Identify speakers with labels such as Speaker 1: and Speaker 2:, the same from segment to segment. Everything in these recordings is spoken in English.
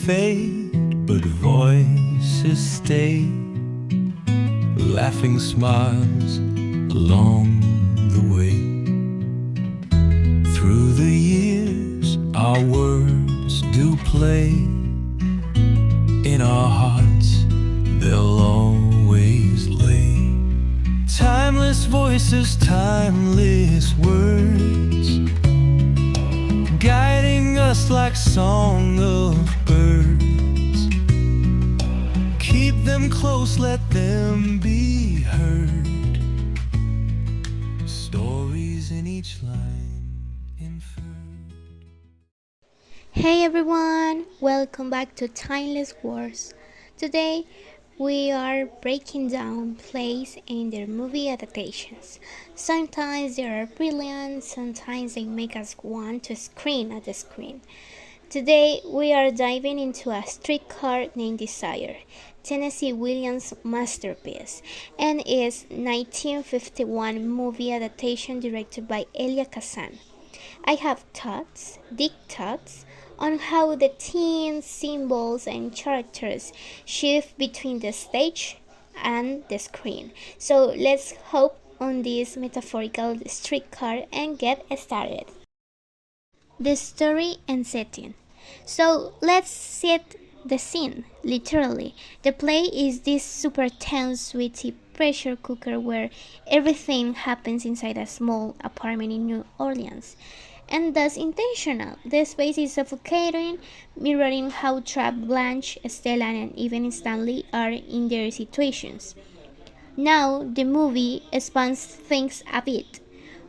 Speaker 1: fade, but voices stay, laughing smiles along the way. Through the years our words do play, in our hearts they'll always lay. Timeless voices, timeless words, guiding us like song of birds. Keep them close, let them be heard. Stories in each line inferred.
Speaker 2: Hey everyone, welcome back to Timeless Words. Today we are breaking down plays and their movie adaptations. Sometimes they are brilliant, sometimes they make us want to scream at the screen. Today we are diving into A Streetcar Named Desire, Tennessee Williams' masterpiece, and its 1951 movie adaptation directed by Elia Kazan. I have thoughts, deep thoughts, on how the themes, symbols, and characters shift between the stage and the screen. So let's hop on this metaphorical streetcar and get started. The story and setting. So let's set the scene, literally. The play is this super tense, witty pressure cooker where everything happens inside a small apartment in New Orleans. And that's intentional. The space is suffocating, mirroring how trapped Blanche, Stella, and even Stanley are in their situations. Now, the movie expands things a bit.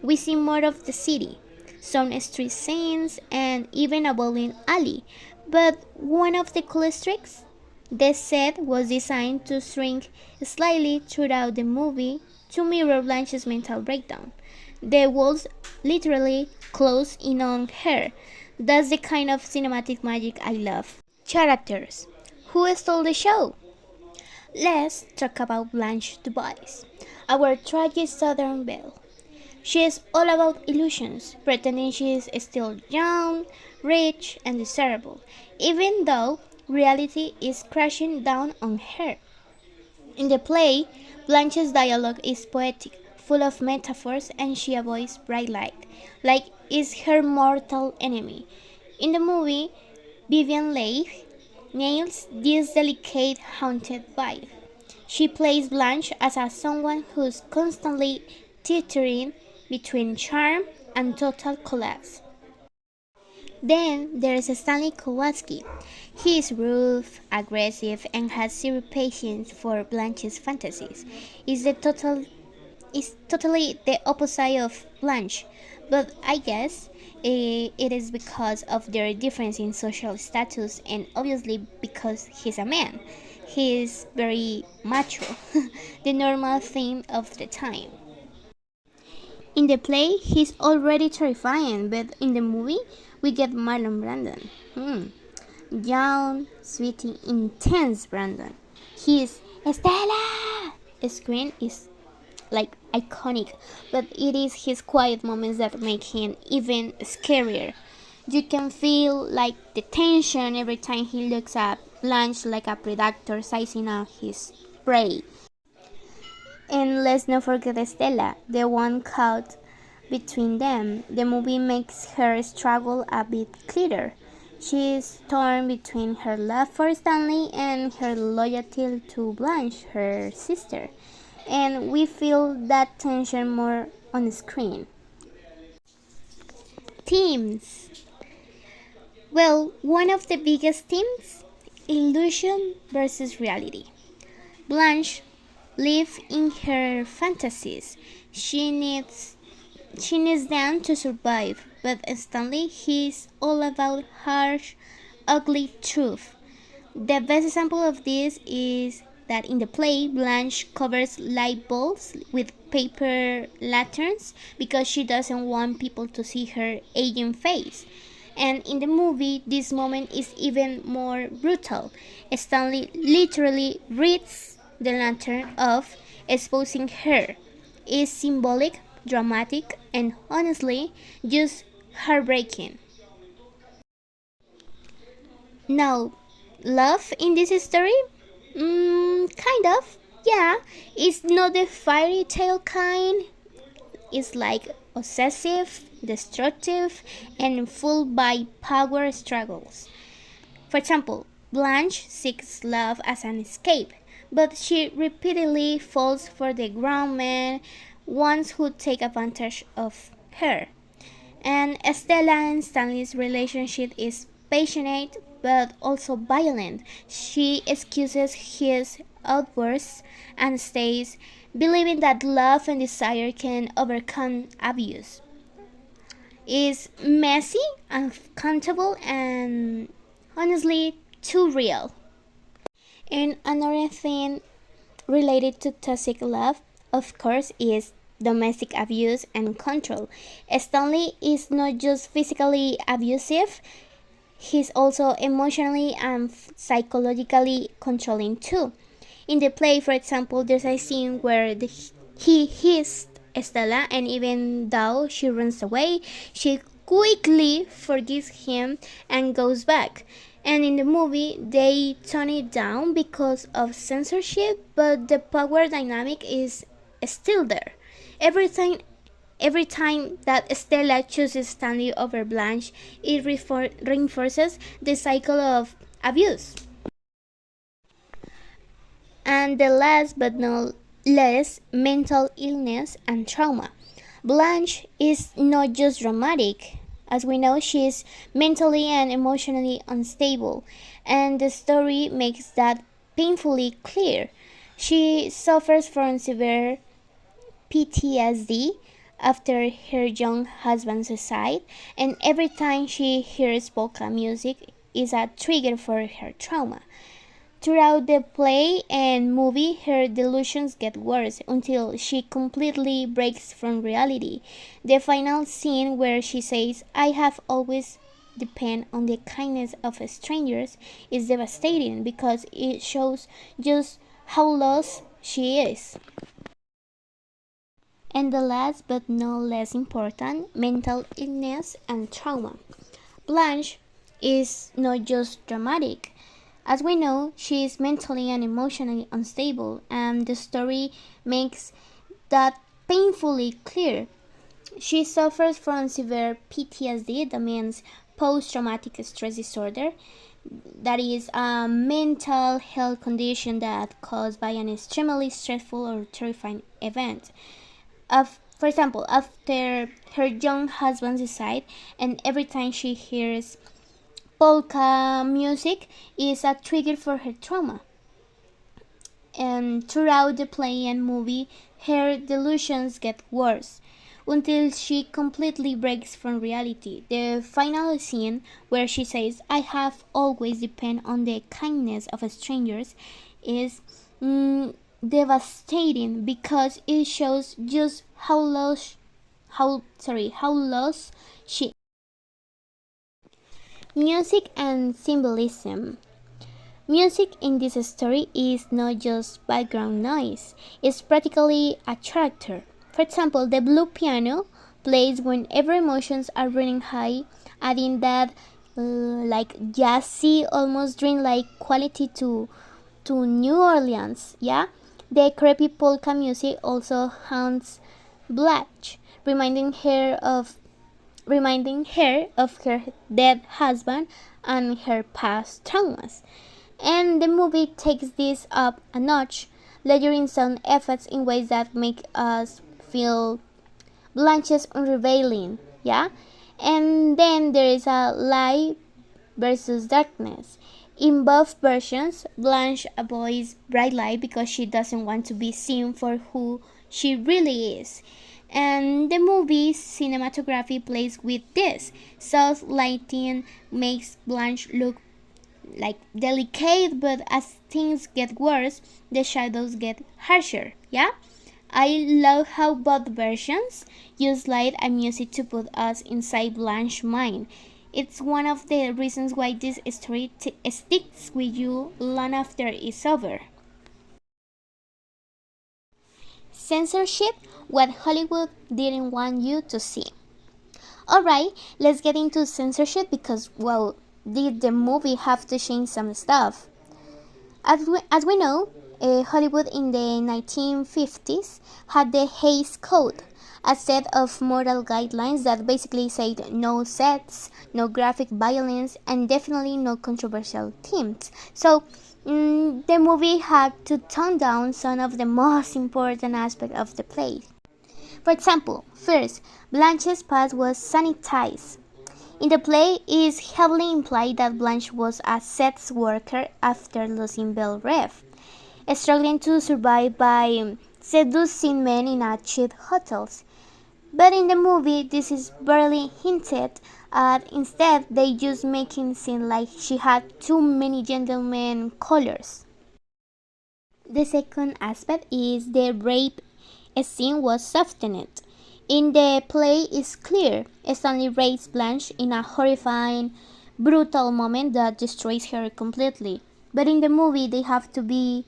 Speaker 2: We see more of the city, some street scenes, and even a bowling alley. But one of the coolest tricks? The set was designed to shrink slightly throughout the movie to mirror Blanche's mental breakdown. The walls literally close in on her. That's the kind of cinematic magic I love. Characters. Who stole the show? Let's talk about Blanche Dubois, our tragic Southern belle. She is all about illusions, pretending she is still young, rich, and desirable, even though reality is crashing down on her. In the play, Blanche's dialogue is poetic, full of metaphors, and she avoids bright light, like it's her mortal enemy. In the movie, Vivian Leigh nails this delicate, haunted vibe. She plays Blanche as someone who's constantly teetering between charm and total collapse. Then there's Stanley Kowalski. He is rude, aggressive, and has zero patience for Blanche's fantasies. Is totally the opposite of Blanche, but I guess it is because of their difference in social status and obviously because he's a man. He is very macho, the normal theme of the time. In the play, he's already terrifying, but in the movie, we get Marlon Brandon. Young, sweet, intense Brandon. His Estella screen is like iconic, but it is his quiet moments that make him even scarier. You can feel like the tension every time he looks at Blanche like a predator sizing out his prey. And let's not forget Estella, the one caught between them. The movie makes her struggle a bit clearer. She is torn between her love for Stanley and her loyalty to Blanche, her sister. And we feel that tension more on the screen. Themes. Well, one of the biggest themes, illusion versus reality. Blanche lives in her fantasies. She needs them to survive, but Stanley he's all about harsh, ugly truth. The best example of this is that in the play, Blanche covers light bulbs with paper lanterns because she doesn't want people to see her aging face. And in the movie, this moment is even more brutal. Stanley literally rips the lantern off, exposing her. It's symbolic, dramatic, and honestly, just heartbreaking. Now, love in this story? Kind of. Yeah, it's not the fairy tale kind. It's like obsessive, destructive, and full by power struggles. For example, Blanche seeks love as an escape, but she repeatedly falls for the ground men, ones who take advantage of her. And Stella and Stanley's relationship is passionate but also violent. She excuses his outbursts and stays, believing that love and desire can overcome abuse. Is messy, uncountable, and honestly too real. And another thing related to toxic love, of course, is domestic abuse and control. Stanley is not just physically abusive, he's also emotionally and psychologically controlling too. In the play, for example, there's a scene where he hits Stella, and even though she runs away, she quickly forgives him and goes back. And in the movie, they tone it down because of censorship, but the power dynamic is still there. Every time Every time that Stella chooses Stanley over Blanche, it reinforces the cycle of abuse. And the last but not least, mental illness and trauma. Blanche is not just dramatic. As we know, she is mentally and emotionally unstable, and the story makes that painfully clear. She suffers from severe PTSD after her young husband's suicide, and every time she hears polka music is a trigger for her trauma. Throughout the play and movie, her delusions get worse until she completely breaks from reality. The final scene where she says, I have always depend on the kindness of strangers is devastating because it shows just how lost she is. And the last but no less important, mental illness and trauma. Blanche is not just dramatic. As we know, she is mentally and emotionally unstable, and the story makes that painfully clear. She suffers from severe PTSD, that means post traumatic stress disorder. That is a mental health condition that caused by an extremely stressful or terrifying event. For example, after her young husband's suicide, and every time she hears polka music is a trigger for her trauma. And throughout the play and movie, her delusions get worse until she completely breaks from reality. The final scene where she says, I have always depend on the kindness of strangers is devastating because it shows just how lost she. Music and symbolism. Music in this story is not just background noise, it's practically a character. For example, the blue piano plays whenever emotions are running high, adding that like jazzy, almost dreamlike quality to New Orleans. Yeah, the creepy polka music also haunts Blanche, reminding her of her dead husband and her past traumas. And the movie takes this up a notch, layering sound effects in ways that make us feel Blanche's unrevealing, yeah? And then there is a light versus darkness. In both versions, Blanche avoids bright light because she doesn't want to be seen for who she really is. And the movie's cinematography plays with this. Soft lighting makes Blanche look like delicate, but as things get worse, the shadows get harsher. Yeah? I love how both versions use light and music to put us inside Blanche's mind. It's one of the reasons why this story sticks with you long after it's over. Censorship, what Hollywood didn't want you to see. Alright, let's get into censorship because, well, did the movie have to change some stuff? As we know, Hollywood in the 1950s had the Hays Code, a set of moral guidelines that basically said no sex, no graphic violence, and definitely no controversial themes. So, the movie had to tone down some of the most important aspects of the play. For example, first, Blanche's past was sanitized. In the play, it is heavily implied that Blanche was a sex worker after losing Belle Reve, struggling to survive by seducing men in a cheap hotels. But in the movie, this is barely hinted at. Instead, they just make it seem like she had too many gentleman colors. The second aspect is the rape scene was softened. In the play, it's clear Stanley rapes Blanche in a horrifying, brutal moment that destroys her completely. But in the movie, they have to be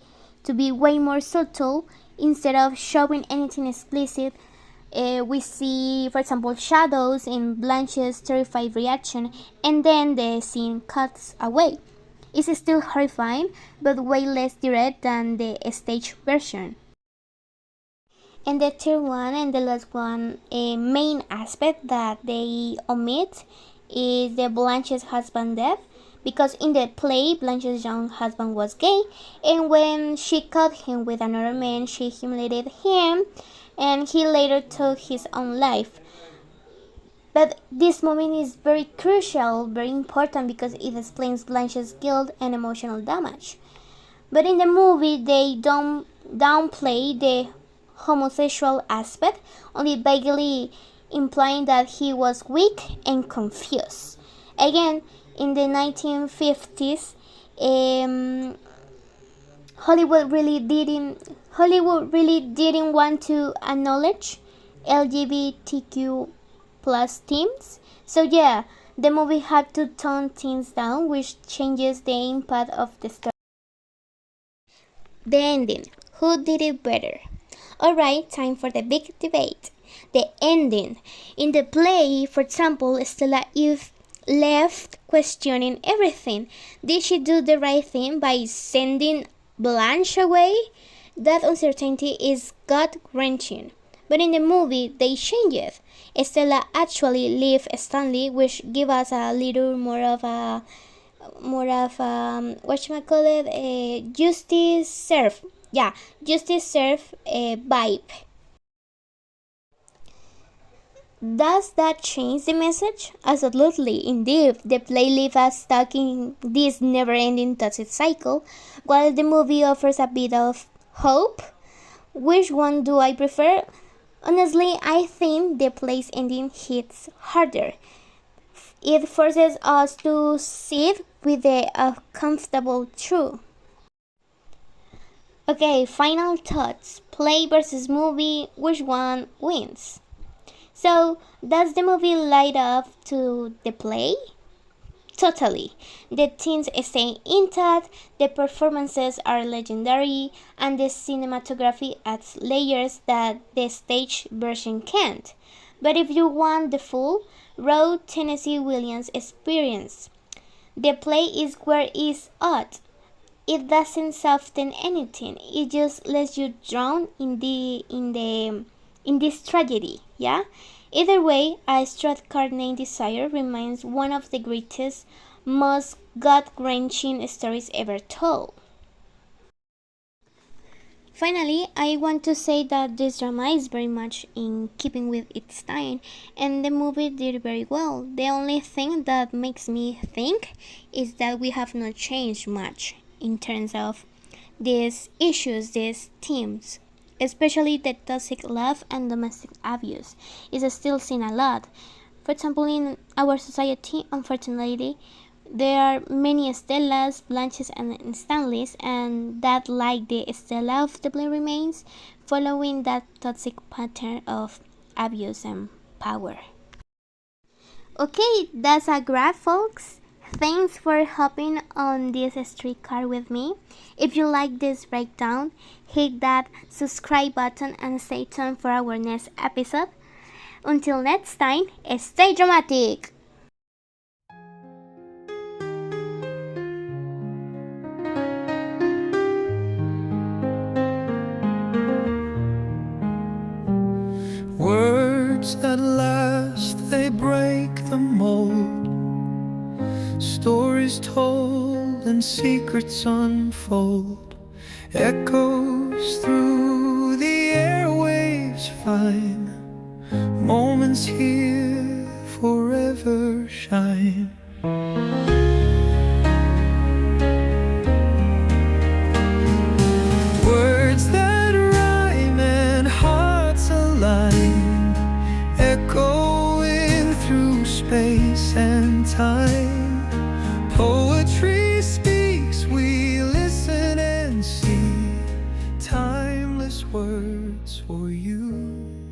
Speaker 2: way more subtle. Instead of showing anything explicit, we see, for example, shadows in Blanche's terrified reaction, and then the scene cuts away. It's still horrifying, but way less direct than the stage version. And the third one and the last one, a main aspect that they omit is the Blanche's husband death. Because in the play, Blanche's young husband was gay, and when she caught him with another man, she humiliated him, and he later took his own life. But this moment is very crucial, very important because it explains Blanche's guilt and emotional damage. But in the movie, they don't downplay the homosexual aspect, only vaguely implying that he was weak and confused. Again, in the 1950s, Hollywood really didn't want to acknowledge LGBTQ plus themes. So yeah, the movie had to tone things down, which changes the impact of the story. The ending. Who did it better? Alright, time for the big debate. The ending. In the play, for example, Stella Eve left questioning everything. Did she do the right thing by sending Blanche away? That uncertainty is gut wrenching. But in the movie, they change it. Stella actually leaves Stanley, which give us a little more of what you call it, a justice serve. Yeah, justice serve a vibe. Does that change the message? Absolutely, indeed. The play leaves us stuck in this never-ending toxic cycle, while the movie offers a bit of hope. Which one do I prefer? Honestly, I think the play's ending hits harder. It forces us to sit with the uncomfortable truth. Okay, final thoughts. Play versus movie, which one wins? So, does the movie light up to the play? Totally. The themes stay intact, the performances are legendary, and the cinematography adds layers that the stage version can't. But if you want the full, raw Tennessee Williams experience, the play is where it's at. It doesn't soften anything. It just lets you drown in this tragedy. Yeah. Either way, a Streetcar Named Desire remains one of the greatest, most gut-wrenching stories ever told. Finally, I want to say that this drama is very much in keeping with its time, and the movie did very well. The only thing that makes me think is that we have not changed much in terms of these issues, these themes, especially the toxic love and domestic abuse is still seen a lot. For example, in our society, unfortunately, there are many Stellas, Blanches, and Stanleys, and that, like the Stella of the Blue Remains, following that toxic pattern of abuse and power. Okay, that's a wrap, folks. Thanks for hopping on this streetcar with me. If you like this breakdown, hit that subscribe button and stay tuned for our next episode. Until next time, stay dramatic!
Speaker 1: and secrets unfold. Echoes through the airwaves find moments here forever shine. Words that rhyme and hearts align, echoing through space and time. Poetry speaks, we listen and see, timeless words for you.